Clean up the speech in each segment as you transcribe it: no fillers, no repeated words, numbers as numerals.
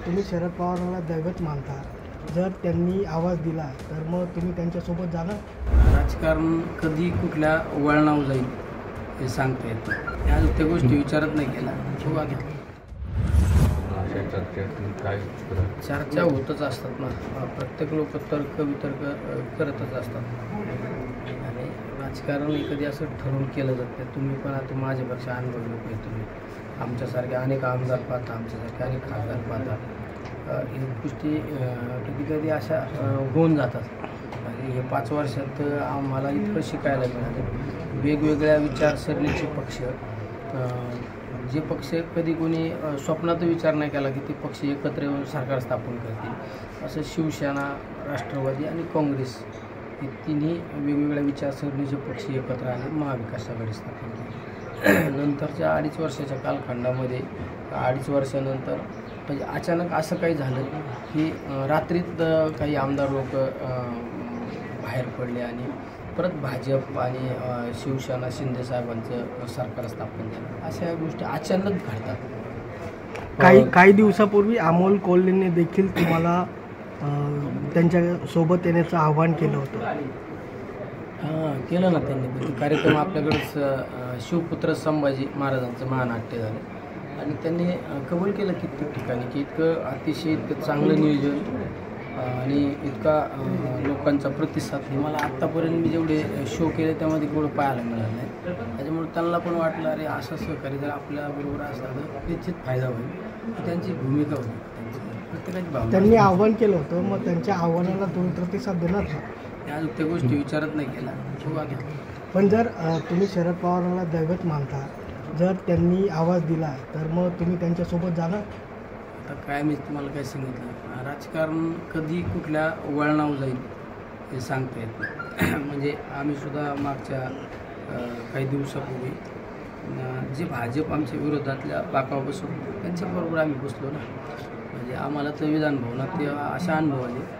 तुम्ही शरद पवारांना दैवत मानता, जर त्यांनी आवाज दिला तर मग तुम्ही त्यांच्यासोबत जाणार? राजकारण कधी कुठल्या वळणावर जाईल हे सांगता येत नाही. आज त्या गोष्टी विचारत नाही केला. चर्चा होतच असतात ना, प्रत्येक लोक तर्क वितर्क करतच असतात आणि राजकारण कधी असं ठरवून केलं जात नाही. तुम्ही पण आता माझ्यापेक्षा अनुभवी लोक आहे, तुम्ही आमच्यासारखे अनेक आमदार पाहता, आमच्यासारखे अनेक खासदार पाहता. या गोष्टी कधी कधी अशा होऊन जातात आणि हे 5 वर्षात आम्हाला इतकं शिकायला मिळालं. वेगवेगळ्या विचारसरणीचे पक्ष, जे पक्ष कधी कोणी स्वप्नात विचार नाही केला की ते पक्ष एकत्र येऊन सरकार स्थापन करतील, असं शिवसेना, राष्ट्रवादी आणि काँग्रेस हे तिन्ही वेगवेगळ्या विचारसरणीचे पक्ष एकत्र आले, महाविकास आघाडी स्थापन केली. नंतरच्या 2.5 वर्षाच्या कालखंडामध्ये 2.5 वर्षानंतर म्हणजे अचानक असं काही झालं की रात्रीत काही आमदार लोक बाहेर पडले आणि परत भाजप आणि शिवसेना शिंदे साहेबांचं सरकार स्थापन झालं. अशा गोष्टी अचानक घडतात. काही दिवसापूर्वी अमोल कोल्हेंनी देखील तुम्हाला त्यांच्या सोबत येण्याचं आवाहन केलं होतं. केलं ना त्यांनी. कार्यक्रम आपल्याकडंच शिवपुत्र संभाजी महाराजांचं महानाट्य झालं आणि त्यांनी कबूल केलं कित्येक ठिकाणी की इतकं चांगलं नियोजन आणि इतका लोकांचा प्रतिसाद हे मला आत्तापर्यंत मी जेवढे शो केले त्यामध्ये तेवढं पाहायला मिळालं नाही. त्याच्यामुळे त्यांना पण वाटलं अरे असं सहकारी जर आपल्याबरोबर असलं तर निश्चित फायदा होईल. त्यांची भूमिका होती, प्रत्येकाची भावना. त्यांनी आव्हान केलं होतं, मग त्यांच्या आव्हानाला तुम्ही प्रतिसाद देणार का? आज त्या गोष्टी विचारत नाही केला. पण जर तुम्ही शरद पवारांना दैवत मानता, जर त्यांनी आवाज दिला तर मग तुम्ही त्यांच्यासोबत जाणार? आता काय मी तुम्हाला काय सांगितलं, राजकारण कधी कुठल्या वळणावर जाईल हे सांगता येत नाही. म्हणजे आम्ही सुद्धा मागच्या काही दिवसापूर्वी जे भाजप आमच्या विरोधातल्या बाकावर बसून त्यांच्याबरोबर आम्ही बसलो ना. म्हणजे आम्हाला तर विधान भवनात ते अशा अनुभव आले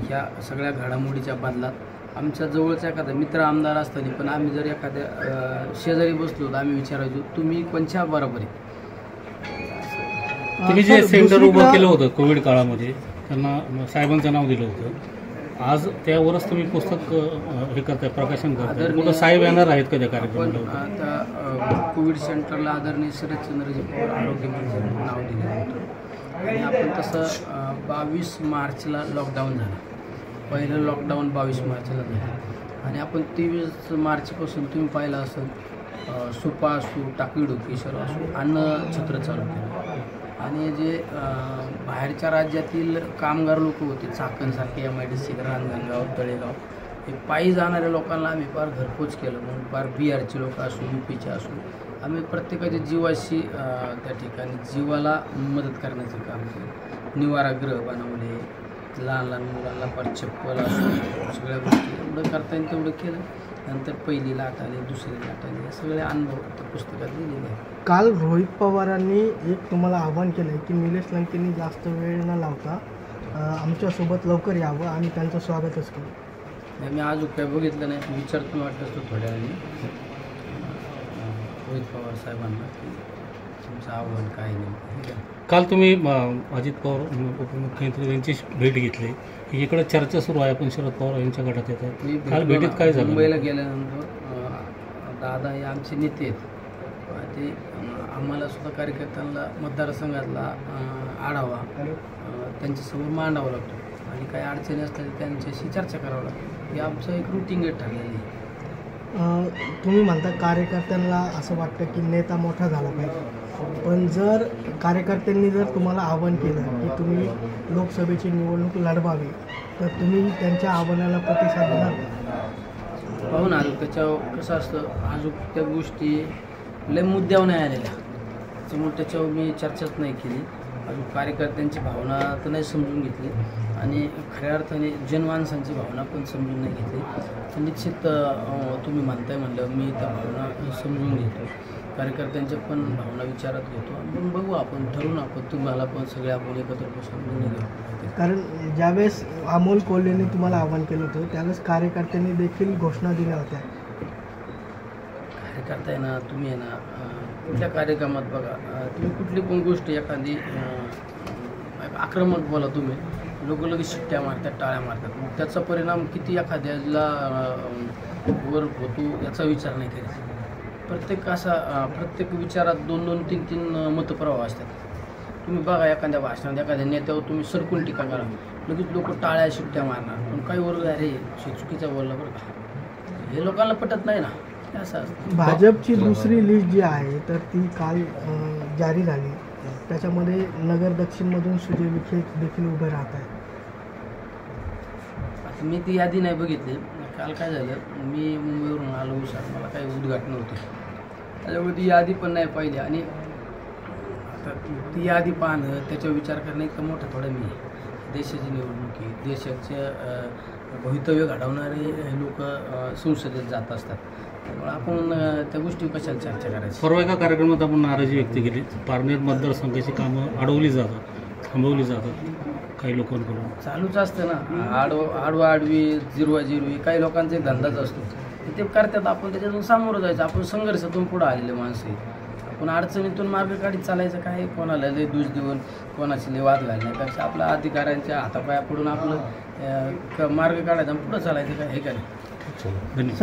ह्या सगळ्या घडामोडीच्या बदलात आमच्या जवळचा एखादा मित्र आमदार असताना पण आम्ही जर एखाद्या शेजारी बसलो तर आम्ही विचारायचो तुम्ही कोणत्या बरोबर आहे. तुम्ही जे सेंटर उभं केलं होतं कोविड काळामध्ये, त्यांना साहेबांचं नाव दिलं होतं. आज त्यावरच तुम्ही पुस्तक हे करताय, प्रकाशन करताय. कुठं साहेब येणार आहेत का त्या कार्यक्रमाला? आता कोविड सेंटरला आदरणीय शरदचंद्रजी पवार आरोग्यमंत्र्यांनी नाव दिलेलं होतं आणि आपण तसं 22 मार्चला लॉकडाऊन झालं. पहिलं लॉकडाऊन 22 मार्चला झालं आणि आपण 23 मार्चपासून तुम्ही पाहिलं असेल सुपा असू, टाकळी डोकेश्वर असू, अन्नछत्र चालू केलं आणि जे बाहेरच्या राज्यातील कामगार लोक होते, चाकणसारखे MIDC, रांजणगाव, तळेगाव, हे पायी जाणाऱ्या लोकांना आम्ही फार घरपोच केलं. म्हणून फार बिहारचे लोक असू, UPचे असू, आम्ही प्रत्येकाच्या जीवाशी त्या ठिकाणी जीवाला मदत करण्याचं काम केलं. निवारागृह बनवले, लहान लहान मुलांना फार चप्पल असू, सगळ्या गोष्टी एवढं करता येईल तेवढं केलं. नंतर पहिली लाट आली, दुसरी लाट आली, हे सगळे अनुभव त्या पुस्तकात दिलेले आहेत. काल रोहित पवारांनी एक तुम्हाला आव्हान केलं आहे की निलेश लंकेंनी जास्त वेळ न लावता आमच्यासोबत लवकर यावं आणि त्यांचं स्वागतच करू. मी आज काय बघितलं नाही, विचारतो वाटतं तो थोड्या वेळाने रोहित पवार साहेबांना की तुमचं आव्हान काय नाही. काल तुम्ही अजित पवार उपमुख्यमंत्री यांची भेट घेतली. इकडे चर्चा सुरू आहे, पण शरद पवार यांच्या गटात येतात. काल भेटीत काय झालं? मुंबईला गेल्यानंतर दादा हे आमचे नेते आहेत, ते आम्हाला सुद्धा कार्यकर्त्यांना मतदारसंघातला आढावा त्यांच्यासमोर मांडावा लागतो आणि काही अडचणी असतात त्यांच्याशी चर्चा करावं लागते. हे आमचं एक रुटीन ठरलेलं आहे. तुम्ही म्हणता कार्यकर्त्यांना असं वाटतं की नेता मोठा झाला पाहिजे, पण जर कार्यकर्त्यांनी जर तुम्हाला आव्हान केलं की तुम्ही लोकसभेची निवडणूक लढवावी तर तुम्ही त्यांच्या आव्हानाला प्रतिसाद देणार? पाहू ना, त्याच्यावर कसं असतं, अजून त्या गोष्टी लय मुद्द्यावर नाही आलेल्या, त्याच्यामुळे त्याच्यावर मी चर्चाच नाही केली. अजून कार्यकर्त्यांची भावना तर नाही समजून घेतली आणि खऱ्या अर्थाने जनमानसांची भावना पण समजून नाही घेतली. तर निश्चित तुम्ही म्हणताय म्हणलं मी त्या भावना समजून घेतो, कार्यकर्त्यांच्या पण भावना विचारात घेतो. पण बघू, आपण ठरवून आपण तुम्हाला पण सगळे आपण एकत्र बसून निर्णय घेऊ. कारण ज्यावेळेस अमोल कोल्हेंनी तुम्हाला आव्हान केलं होतं त्यावेळेस कार्यकर्त्यांनी देखील घोषणा दिल्या होत्या. कार्यकर्ता आहे ना, तुम्ही आहे ना, कुठल्या कार्यक्रमात बघा, तुम्ही कुठली पण गोष्ट एखादी आक्रमक बोला तुम्ही, लोक लगेच शिट्ट्या मारतात, टाळ्या मारतात. मग त्याचा परिणाम किती एखाद्याला वर होतो याचा विचार नाही करायचा. प्रत्येक विचारात 2-2, 3-3 मतप्रवाह असतात. तुम्ही बघा एखाद्या भाषणात एखाद्या नेत्यावर तुम्ही सरकून टीका करा, लगेच लोक टाळ्या शिट्ट्या मारणार. पण काही वर्ग अरे चुकीचं बोललं बरं का, हे लोकांना पटत नाही ना. हे असं असतं. भाजपची दुसरी लिस्ट जी आहे तर ती काल जारी झाली. त्याच्यामध्ये नगर दक्षिणमधून सुजय विखे देखील उभे राहत आहेत. आता मी ती यादी नाही बघितली. काल काय झालं, मी मुंबईवरून आलो उशार, मला काही उद्घाटन होते, त्याच्यामुळे ती यादी पण नाही पाहिली. आणि आता ती यादी पाहणं, त्याच्यावर विचार करणं इतकं मोठं थोडं मी देशाची निवडणुकी, देशाचे भवितव्य घडवणारे लोक संसदेत जात असतात. त्यामुळे आपण त्या गोष्टी कशाला चर्चा करायची. परवा एका कार्यक्रमात आपण नाराजी व्यक्त केली. पारनेर मतदारसंघाची कामं अडवली जातात, थांबवली जातात काही लोकांकडून. चालूच असतं ना, आडवी जिरवी काही लोकांचा एक धंदाच असतो, ते करतात. आपण त्याच्यातून सामोरं जायचं. आपण संघर्षातून पुढं आलेले माणसं आहे. आपण अडचणीतून मार्ग काढीत चालायचं. काय कोणाला लय दोष देऊन कोणाची लय वाद घालण्यापेक्षा आपल्या अधिकाऱ्यांच्या हातापाया पडून आपलं मार्ग काढायचा आणि पुढं चालायचं. काय हे काय. धन्यवाद.